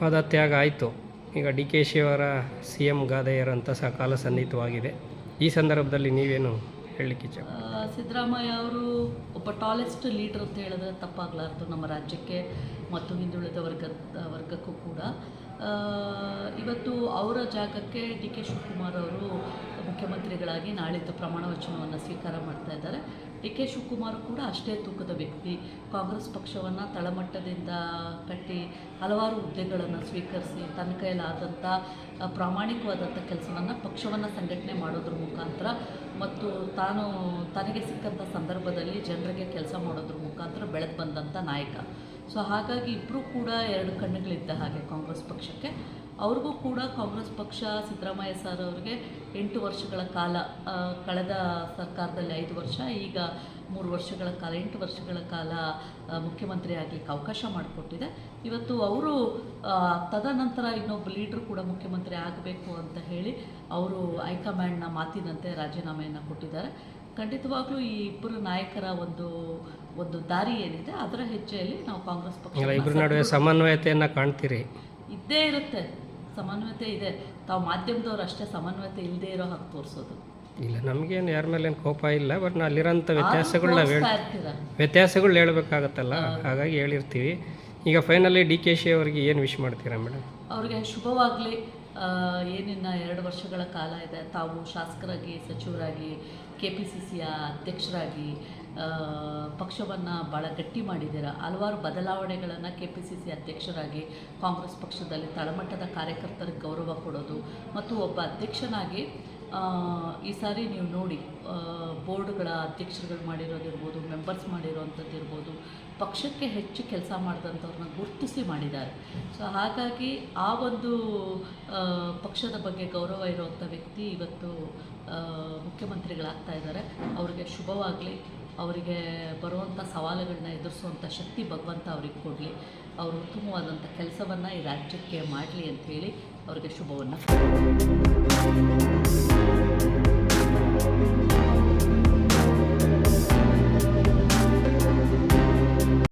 ಪದತ್ಯಾಗ ಆಯಿತು. ಈಗ D K ಶಿಯವರ C M ಗಾದೆಯರಂಥ ಕಾಲ ಸನ್ನಿಹಿತವಾಗಿದೆ. ಈ ಸಂದರ್ಭದಲ್ಲಿ ನೀವೇನು ಹೇಳಲಿಕ್ಕೆ ಇಚ್ಛೆ? ಸಿದ್ದರಾಮಯ್ಯ ಅವರು ಒಬ್ಬ ಟಾಲೆಸ್ಟ್ ಲೀಡರ್ ಅಂತ ಹೇಳಿದ್ರೆ ತಪ್ಪಾಗಲಾರ್ದು ನಮ್ಮ ರಾಜ್ಯಕ್ಕೆ ಮತ್ತು ಹಿಂದುಳಿದ ವರ್ಗಕ್ಕೂ ಕೂಡ. ಇವತ್ತು ಅವರ ಜಾಗಕ್ಕೆ ಡಿ ಕೆ ಶಿವಕುಮಾರ್ ಅವರು ಮುಖ್ಯಮಂತ್ರಿಗಳಾಗಿ ನಾಳಿದ್ದು ಪ್ರಮಾಣ ವಚನವನ್ನು ಸ್ವೀಕಾರ ಮಾಡ್ತಾ ಇದ್ದಾರೆ. ಡಿ ಕೆ ಶಿವಕುಮಾರ್ ಕೂಡ ಅಷ್ಟೇ ತೂಕದ ವ್ಯಕ್ತಿ. ಕಾಂಗ್ರೆಸ್ ಪಕ್ಷವನ್ನು ತಳಮಟ್ಟದಿಂದ ಕಟ್ಟಿ ಹಲವಾರು ಹುದ್ದೆಗಳನ್ನು ಸ್ವೀಕರಿಸಿ ತನ್ನ ಕೈಲಾದಂಥ ಪ್ರಾಮಾಣಿಕವಾದಂಥ ಕೆಲಸವನ್ನು ಪಕ್ಷವನ್ನು ಸಂಘಟನೆ ಮಾಡೋದ್ರ ಮುಖಾಂತರ ಮತ್ತು ತನಗೆ ಸಿಕ್ಕಂಥ ಸಂದರ್ಭದಲ್ಲಿ ಜನರಿಗೆ ಕೆಲಸ ಮಾಡೋದ್ರ ಮುಖಾಂತರ ಬೆಳೆದು ಬಂದಂಥ ನಾಯಕ. ಸೊ ಹಾಗಾಗಿ ಇಬ್ಬರೂ ಕೂಡ ಎರಡು ಕಣ್ಣುಗಳಿದ್ದ ಹಾಗೆ ಕಾಂಗ್ರೆಸ್ ಪಕ್ಷಕ್ಕೆ. ಅವ್ರಿಗೂ ಕೂಡ ಕಾಂಗ್ರೆಸ್ ಪಕ್ಷ ಸಿದ್ದರಾಮಯ್ಯ ಸರ್ ಅವರಿಗೆ 8 ವರ್ಷಗಳ ಕಾಲ, ಕಳೆದ ಸರ್ಕಾರದಲ್ಲಿ 5 ವರ್ಷ, ಈಗ 3 ವರ್ಷಗಳ ಕಾಲ, 8 ವರ್ಷಗಳ ಕಾಲ ಮುಖ್ಯಮಂತ್ರಿ ಆಗಲಿಕ್ಕೆ ಅವಕಾಶ ಮಾಡಿಕೊಟ್ಟಿದೆ. ಇವತ್ತು ಅವರು ತದನಂತರ ಇನ್ನೊಬ್ಬ ಲೀಡ್ರು ಕೂಡ ಮುಖ್ಯಮಂತ್ರಿ ಆಗಬೇಕು ಅಂತ ಹೇಳಿ ಅವರು ಹೈಕಮಾಂಡ್ನ ಮಾತಿನಂತೆ ರಾಜೀನಾಮೆಯನ್ನು ಕೊಟ್ಟಿದ್ದಾರೆ. ಖಂಡಿತವಾಗ್ಲೂ ಈ ಇಬ್ಬರು ನಾಯಕರ ಒಂದು ದಾರಿ ಏನಿದೆ ಅದರ ಹೆಜ್ಜೆಯಲ್ಲಿ ನಾವು ಕಾಂಗ್ರೆಸ್ ಪಕ್ಷ ಇಬ್ಬರ ನಡುವೆ ಸಮನ್ವಯತೆಯನ್ನು ಕಾಣ್ತೀರಿ? ಇದ್ದೇ ಇರುತ್ತೆ, ಸಮನ್ವಯತೆ ಇದೆ. ತಾವು ಮಾಧ್ಯಮದವ್ರು ಅಷ್ಟೇ ಸಮನ್ವಯತೆ ಇಲ್ಲದೆ ಇರೋ ಹಾಗೆ ತೋರಿಸೋದು ಇಲ್ಲ. ನಮಗೇನು ಯಾರ ಮೇಲೇನು ಕೋಪ ಇಲ್ಲ, ಬಟ್ ಅಲ್ಲಿರೋಂಥ ವ್ಯತ್ಯಾಸಗಳು ಹೇಳಬೇಕಾಗತ್ತಲ್ಲ, ಹಾಗಾಗಿ ಹೇಳಿರ್ತೀವಿ. ಈಗ ಫೈನಲಿ ಡಿ ಕೆ ಶಿ ಅವರಿಗೆ ಏನು ವಿಶ್ ಮಾಡ್ತೀರಾ ಮೇಡಮ್? ಅವರಿಗೆ ಶುಭವಾಗಲಿ. ಏನಿನ್ನ 2 ವರ್ಷಗಳ ಕಾಲ ಇದೆ. ತಾವು ಶಾಸಕರಾಗಿ, ಸಚಿವರಾಗಿ, KPCCಯ ಅಧ್ಯಕ್ಷರಾಗಿ ಪಕ್ಷವನ್ನು ಭಾಳ ಗಟ್ಟಿ ಮಾಡಿದ್ದೀರ. ಹಲವಾರು ಬದಲಾವಣೆಗಳನ್ನು KPCC ಅಧ್ಯಕ್ಷರಾಗಿ ಕಾಂಗ್ರೆಸ್ ಪಕ್ಷದಲ್ಲಿ ತಳಮಟ್ಟದ ಕಾರ್ಯಕರ್ತರಿಗೆ ಗೌರವ ಕೊಡೋದು ಮತ್ತು ಒಬ್ಬ ಅಧ್ಯಕ್ಷನಾಗಿ ಈ ಸಾರಿ ನೀವು ನೋಡಿ ಬೋರ್ಡ್ಗಳ ಅಧ್ಯಕ್ಷರುಗಳು ಮಾಡಿರೋದಿರ್ಬೋದು, ಮೆಂಬರ್ಸ್ ಮಾಡಿರೋವಂಥದ್ದು ಇರ್ಬೋದು, ಪಕ್ಷಕ್ಕೆ ಹೆಚ್ಚು ಕೆಲಸ ಮಾಡಿದಂಥವ್ರನ್ನ ಗುರುತಿಸಿ ಮಾಡಿದ್ದಾರೆ. ಸೊ ಹಾಗಾಗಿ ಆ ಒಂದು ಪಕ್ಷದ ಬಗ್ಗೆ ಗೌರವ ಇರುವಂಥ ವ್ಯಕ್ತಿ ಇವತ್ತು ಮುಖ್ಯಮಂತ್ರಿಗಳಾಗ್ತಾ ಇದ್ದಾರೆ. ಅವರಿಗೆ ಶುಭವಾಗಲಿ. ಅವರಿಗೆ ಬರುವಂಥ ಸವಾಲುಗಳನ್ನ ಎದುರಿಸುವಂಥ ಶಕ್ತಿ ಭಗವಂತ ಅವ್ರಿಗೆ ಕೊಡಲಿ. ಅವರು ಉತ್ತಮವಾದಂಥ ಕೆಲಸವನ್ನು ಈ ರಾಜ್ಯಕ್ಕೆ ಮಾಡಲಿ ಅಂಥೇಳಿ ಅವ್ರಿಗೆ ಶುಭವನ್ನು